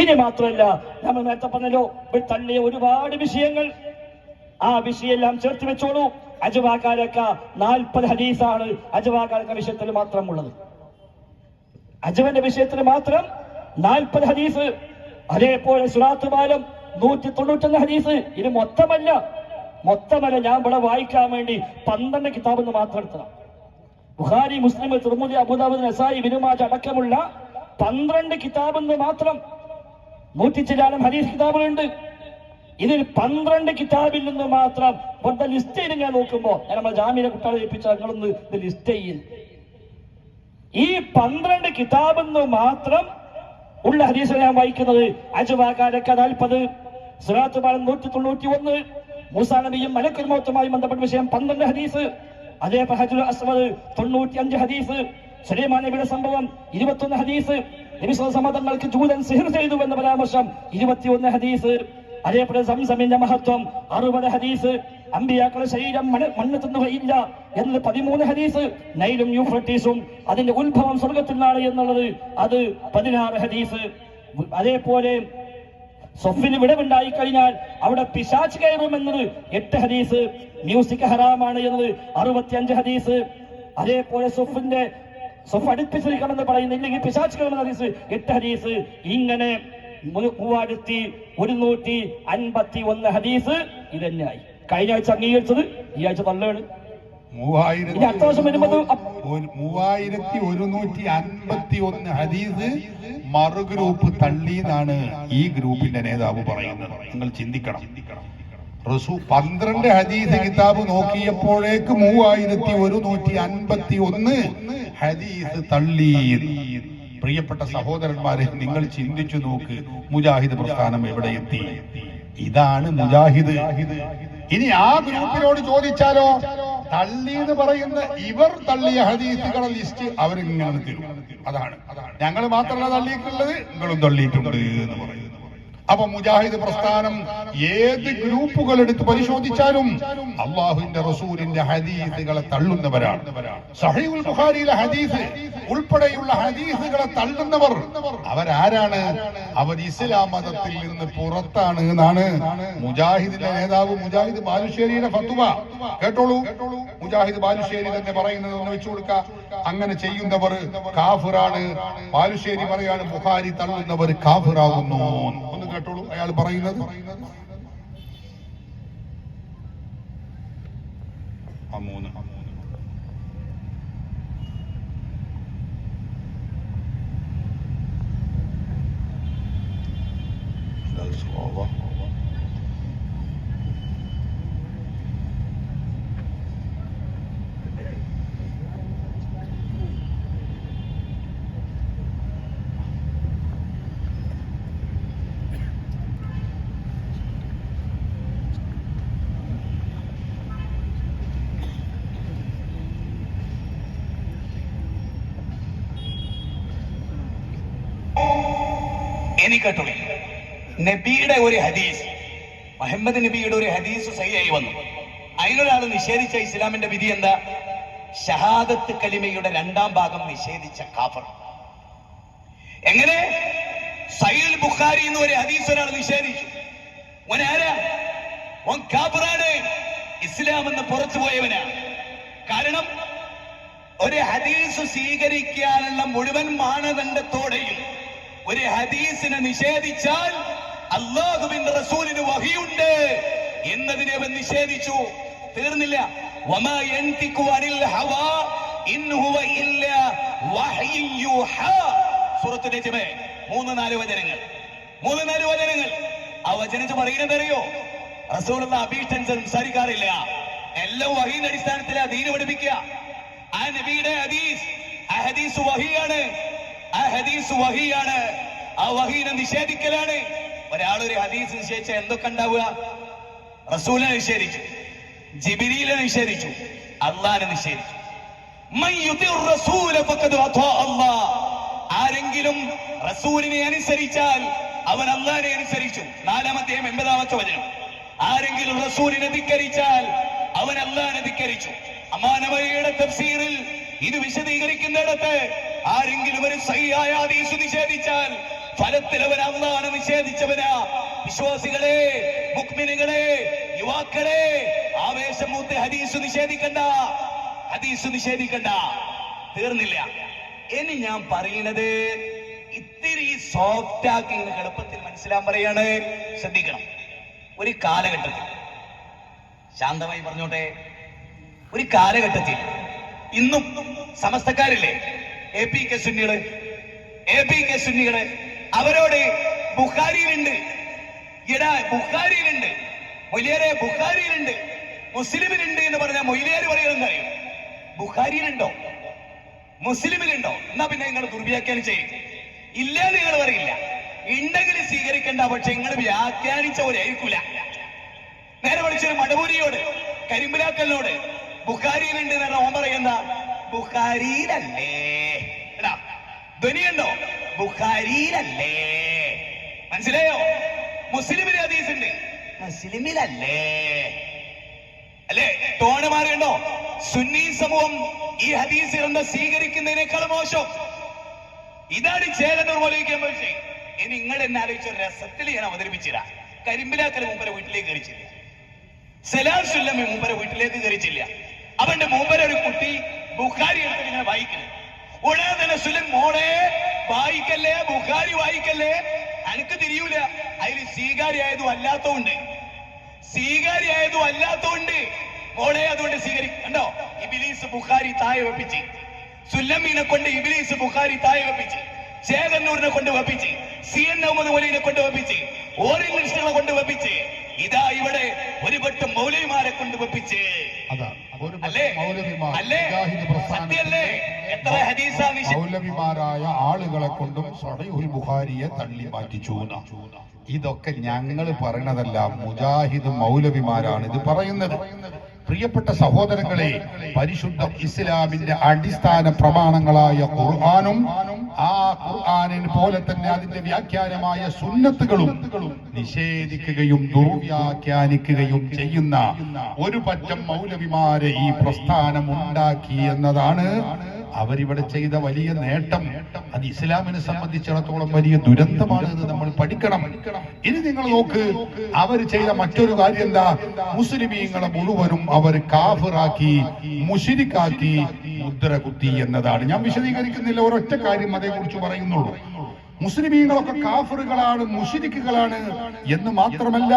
ഇനി മാത്രമല്ല, നമ്മൾ നേരത്തെ പറഞ്ഞല്ലോ തള്ളിയ ഒരുപാട് വിഷയങ്ങൾ, ആ വിഷയെല്ലാം ചേർത്ത് വെച്ചോളൂ. അജവാക്കാരക്ക 40 ഹദീസാണ് അജവാക്കാരക്ക വിഷയത്തിൽ മാത്രമുള്ളത്. അജവന്റെ വിഷയത്തിൽ മാത്രം 40 ഹദീസ്. അതേപോലെ സുറാത്ത് പാലം 191 ഹദീസ്. ഇത് മൊത്തമല്ല, ഞാൻ ഇവിടെ വായിക്കാൻ വേണ്ടി 12 കിതാബെന്ന് മാത്രം എടുത്തതാണ്. ബുഖാരി, മുസ്ലിം, തിർമിദി, അബൂദാവൂദ്, നസായി, ഇബ്നു മാജ അടക്കമുള്ള 12 കിതാബെന്ന് മാത്രം 100 ചില്ലാനം ഹദീസ് കിതാബുകളുണ്ട്. ഇതിൽ 12 കിതാബിൽ നിന്ന് മാത്രം വെറുതെ ലിസ്റ്റ് ചെയ്ത് ഞാൻ നോക്കുമ്പോ, ഞാൻ നമ്മുടെ ജാമ്യയിലെ കുട്ടികളെ ഏൽപ്പിച്ച ഞങ്ങളൊന്ന് ഇത് ലിസ്റ്റ് ചെയ്യും. ഈ 12 കിതാബെന്ന് മാത്രം ഉള്ള ഹദീസ് ഞാൻ വായിക്കുന്നത് അജവാകാരക്ക 40, സിറാത്ത് പാലം 191, മൂസാ നബിയും മലക്കുൽ മൗത്തുമായി ബന്ധപ്പെട്ട വിഷയം 12 ഹദീസ്, അതേപോലെ ഹജറുൽ അസ്വദ് 95 ഹദീസ്, സുലൈമാൻ നബിയുടെ സംഭവം 21 ഹദീസ്, നബി സമ്മതങ്ങൾക്ക് ജൂതൻ സിഹർ ചെയ്തു എന്ന പരാമർശം 21 ഹദീസ്, അതേപോലെ സംസമിന്റെ മഹത്വം 60 ഹദീസ്, അമ്പിയാക്കളുടെ ശരീരം മണ്ണ് തിന്നുകയില്ല എന്നത് 13 ഹദീസ്, നൈലും യൂഫ്രട്ടീസും അതിന്റെ ഉത്ഭവം സ്വർഗത്തിൽ നിന്നാണ് എന്നുള്ളത് അത് 16 ഹദീസ്, അതേപോലെ സൊഫിന് വിടവുണ്ടായി കഴിഞ്ഞാൽ അവിടെ പിശാച് കയറും എന്നത് 8 ഹദീസ്, മ്യൂസിക് ഹറാമാണ് എന്നത് 65 ഹദീസ്, അതേപോലെ സൊഫ് അടുപ്പിച്ചിരിക്കണമെന്ന് പറയുന്നില്ലെങ്കിൽ പിശാച് കയറുന്ന ഹദീസ് 8 ഹദീസ്. ഇങ്ങനെ 3151 ഹദീസ് ഇതന്നെയായി. കഴിഞ്ഞ ആഴ്ച അംഗീകരിച്ചത് ഈ ആഴ്ച തള്ളാണ്. 3151 ഹദീസ് മറുഗ്രൂപ്പ് തള്ളിയെന്നാണ് ഈ ഗ്രൂപ്പിന്റെ നേതാവ് പറയുന്നത്. നിങ്ങൾ ചിന്തിക്കണം. 12 ഹദീസ് കിതാബ് നോക്കിയപ്പോഴേക്ക് 3151 ഹദീസ് തള്ളി. പ്രിയപ്പെട്ട സഹോദരന്മാരെ, നിങ്ങൾ ചിന്തിച്ചു നോക്ക്, മുജാഹിദ് പ്രസ്ഥാനം എവിടെ എത്തി? ഇതാണ് മുജാഹിദ്. ഇനി ആ ഗ്രൂപ്പിനോട് ചോദിച്ചാലോ, തള്ളി എന്ന് പറയുന്ന ഇവർ തള്ളിയ ഹദീസുകളുടെ ലിസ്റ്റ് അവരിങ്ങനെ തരും. അതാണ് ഞങ്ങൾ മാത്രമല്ല തള്ളിയിട്ടുള്ളത്, നിങ്ങളും തള്ളിയിട്ടുണ്ട് എന്ന് പറയുന്നത്. അപ്പൊ മുജാഹിദ് പ്രസ്ഥാനം ഏത് ഗ്രൂപ്പുകൾ എടുത്ത് പരിശോധിച്ചാലും അള്ളാഹുവിന്റെ റസൂലിന്റെ ഹദീസുകളെ തള്ളുന്നവരാണ്. സഹീഹുൽ ബുഖാരിയിലെ ഹദീസ് ഉൾപ്പെടെയുള്ള ഹദീസുകളെ തള്ളുന്നവർ അവരാരാണ്? അവർ ഇസ്ലാം മതത്തിൽ നിന്ന് പുറത്താണ് എന്നാണ് മുജാഹിദിന്റെ നേതാവ് മുജാഹിദ് ബാലുശ്ശേരിയുടെ ഫത്വ. കേട്ടോളൂ, മുജാഹിദ് ബാലുശ്ശേരി തന്നെ പറയുന്നത് ഒന്ന് വെച്ചു കൊടുക്ക. അങ്ങനെ ചെയ്യുന്നവർ കാഫിറാണ്. ബാലുശ്ശേരി പറയാണ് ബുഖാരി തള്ളുന്നവർ കാഫിറാകുന്നു. ഒന്ന് കേട്ടോളൂ അയാൾ പറയുന്നത്. എനിക്കട്ടോ നബിയുടെ ഒരു ഹദീസ്, മുഹമ്മദ് നബിയുടെ ഒരു ഹദീസ് സഹിയായി വന്നു. അതിനൊരാൾ നിഷേധിച്ച ഇസ്ലാമിന്റെ വിധി എന്താ? ഷഹാദത്ത് കലിമയുടെ 2ാം ഭാഗം നിഷേധിച്ച കാഫർ. എങ്ങനെ? സഹീഹുൽ ബുഖാരി എന്ന് ഒരു ഹദീസ് ഒരാൾ നിഷേധിച്ചു. ഓൻ ആരാ? ഓൻ കാഫിറാണ്, ഇസ്ലാം എന്ന് പുറത്തു പോയവനാണ്. കാരണം ഒരു ഹദീസ് സ്വീകരിക്കാനുള്ള മുഴുവൻ മാനദണ്ഡത്തോടെയും ഒരു ഹദീസിനെ നിഷേധിച്ചാൽ അല്ലാഹുവിന്റെ റസൂലിന് വഹിയുണ്ട് എന്നതിനെ അവൻ നിഷേധിച്ചു. തീർന്നില്ല. വമാ യൻതിഖു അനിൽ ഹവാ ഇൻ ഹുവ ഇല്ലാ വഹ്യു യൂഹാ. സൂറത്തുൽ നജ്മ 3-4 വചനങ്ങൾ. ആ വചനം പറയുന്നത് അറിയോ? റസൂലുള്ള അഭീഷ്ടൻ സംസാരിക്കാറില്ല, എല്ലാം വഹീന്റെ അടിസ്ഥാനത്തിലാ ദീന് പഠിപ്പിക്കുക. ആ നബിയുടെ ഹദീസ്, ആ ഹദീസ് വഹിയാണ്. ആ വഹീനെ നിഷേധിക്കലാണ്. ഒരാളൊരു ഹദീസ് നിഷേധിച്ച എന്തൊക്കെ ഉണ്ടാവുക? റസൂലിനെ നിഷേധിച്ചു, ജിബ്രീലിനെ നിഷേധിച്ചു, അള്ളാഹിനെ നിഷേധിച്ചു. ആരെങ്കിലും റസൂലിനെ അനുസരിച്ചാൽ അവൻ അള്ളാഹിനെ അനുസരിച്ചു. 4-ാം അധ്യായം 80-ാമത്തെ വചനം. ആരെങ്കിലും റസൂലിനെ ധിക്കരിച്ചാൽ അവൻ അള്ളാഹിനെ ധിക്കരിച്ചു. അമാനവരിയുടെ തഫ്സീറിൽ ഇത് വിശദീകരിക്കുന്നിടത്ത് ആരെങ്കിലും ഒരു സഹിയായ ഹദീസ് നിഷേധിച്ചാൽ ഫലത്തിൽ അവൻ അള്ളാഹനെ നിഷേധിച്ചവനാ. വിശ്വാസികളെ, മുഅ്മിനുകളെ, യുവാക്കളെ, ആവേശം മൂത്ത് ഹദീസ് നിഷേധിക്കണ്ട, ഹദീസ് നിഷേധിക്കണ്ട. തീർന്നില്ല. ഇനി ഞാൻ പറയുന്നത് ഇത്തിരി സോഫ്റ്റ് ആക്കി എളുപ്പത്തിൽ മനസ്സിലാൻ പറയാണ്. ശ്രദ്ധിക്കണം. ഒരു കാലഘട്ടത്തിൽ, ശാന്തമായി പറഞ്ഞോട്ടെ, ഒരു കാലഘട്ടത്തിൽ ഇന്നും സമസ്തക്കാരില്ലേ, APK സുന്നികള്, അവരോട് ബുഖാരിയിലുണ്ട്, ബുഖാരിയിലുണ്ട്, മൊയ്ലിയാരെ ബുഖാരിയിലുണ്ട്, മുസ്ലിമിലുണ്ട് എന്ന് പറഞ്ഞാൽ മൊയ്ലിയാര് പറയുന്നത് അറിയും. ബുഖാരിയിലുണ്ടോ, മുസ്ലിമിലുണ്ടോ? എന്നാ പിന്നെ നിങ്ങൾ ദുർവ്യാഖ്യാനം ചെയ്യും. ഇല്ല നിങ്ങൾ പറയില്ല, ഉണ്ടെങ്കിൽ സ്വീകരിക്കണ്ട. പക്ഷെ നിങ്ങൾ വ്യാഖ്യാനിച്ച പോലെ ആയിരിക്കൂല. നേരെ പഠിച്ചൊരു മടവൂരിയോട്, കരിമ്പിലാക്കലിനോട് ബുഖാരിയിലുണ്ട് എന്ന് പറഞ്ഞാൽ ഓൻ പറയുന്ന ബുഖാരിയിലല്ലേ, ധ്വനിയുണ്ടോ? ബുഖാരിയിലല്ലേ. മനസ്സിലായോ? മുസ്ലിമിലെ ഹദീസ് ഉണ്ട്, മുസ്ലിമിലല്ലേ. അല്ലേ? ടോണ് മാറിയുണ്ടോ? സുന്നി സമൂഹം ഈ ഹദീസ് ഗ്രന്ഥം സ്വീകരിക്കുന്നതിനേക്കാൾ മോശം. ഇതാണ് ചേകന്നൂർ മൗലവിക്ക് വിഷയം. ഇനി നിങ്ങൾ എന്നെ ആലോചിച്ച രസത്തിൽ ഞാൻ അവതരിപ്പിച്ചില്ല. കരിമ്പിലാക്കൽ മൂപ്പരെ വീട്ടിലേക്ക് കയറിച്ചില്ല, സലാം സുല്ലമി മൂപ്പരെ വീട്ടിലേക്ക് കയറിച്ചില്ല. അവന്റെ മൂപ്പര ഒരു കുട്ടി ബുഖാരി എടുത്തിട്ട് ഇങ്ങനെ വായിക്കുന്നു. ഉടനെ തന്നെ സുലം, മോളെ വായിക്കല്ലേ, ബുഖാരി വായിക്കല്ലേ, എനിക്ക് തിരിയൂല. അതിൽ സ്വീകാര്യായതും അല്ലാത്തതുണ്ട്, സ്വീകാര്യായതും അല്ലാത്തതുണ്ട്. മോളെ അതുകൊണ്ട് സ്വീകരിക്കണ്ടോ? ഇബ്ലീസ് ബുഖാരി താഴെ വെപ്പിച്ച്, സുല്ലമീനെ കൊണ്ട് ഇബ്ലീസ് ബുഖാരി താഴെ വെപ്പിച്ച്, ചേകന്നൂരിനെ കൊണ്ട് വെപ്പിച്ച്, CN മുഹമ്മദ് മൗലവിനെ കൊണ്ട് വെപ്പിച്ച്, ഓറിയന്റലിസ്റ്റുകളെ കൊണ്ട് വെപ്പിച്ച്, ഇതാ ഇവിടെ ഒരു വട്ടം മൗലവിമാരെ കൊണ്ട് വെപ്പിച്ച്. മൗലവിമാരായ ആളുകളെ കൊണ്ടും സ്വഹീഹുൽ ബുഖാരിയെ തള്ളി മാറ്റിച്ചു. ഇതൊക്കെ ഞങ്ങൾ പറയണതല്ല, മുജാഹിദ് മൗലവിമാരാണ് ഇത് പറയുന്നത്. പ്രിയപ്പെട്ട സഹോദരങ്ങളെ, പരിശുദ്ധ ഇസ്ലാമിന്റെ അടിസ്ഥാന പ്രമാണങ്ങളായ ഖുർആനും ആ ഖുർആനിന് പോലെ തന്നെ അതിന്റെ വ്യാഖ്യാനമായ സുന്നത്തുകളും നിഷേധിക്കുകയും ദുർവ്യാഖ്യാനിക്കുകയും ചെയ്യുന്ന ഒരു പറ്റം മൗലവിമാരെ ഈ പ്രസ്ഥാനം ഉണ്ടാക്കി എന്നതാണ് അവരിവിടെ ചെയ്ത വലിയ നേട്ടം. അത് ഇസ്ലാമിനെ സംബന്ധിച്ചിടത്തോളം വലിയ ദുരന്തമാണ്. ഇത് നമ്മൾ പഠിക്കണം. ഇനി നിങ്ങൾ നോക്ക്, അവർ ചെയ്ത മറ്റൊരു കാര്യം എന്താ? മുസ്ലിമീങ്ങളെ മുഴുവനും അവർ കാഫിറാക്കി, മുശ്രിക്കാക്കി, മുദ്ര കുത്തി എന്നതാണ്. ഞാൻ വിശദീകരിക്കുന്നില്ല, ഒരൊറ്റ കാര്യം അതേക്കുറിച്ച് പറയുന്നുള്ളൂ. മുസ്ലിമീങ്ങളൊക്കെ കാഫിറുകളാണ്, മുശ്രിക്കുകളാണ് എന്ന് മാത്രമല്ല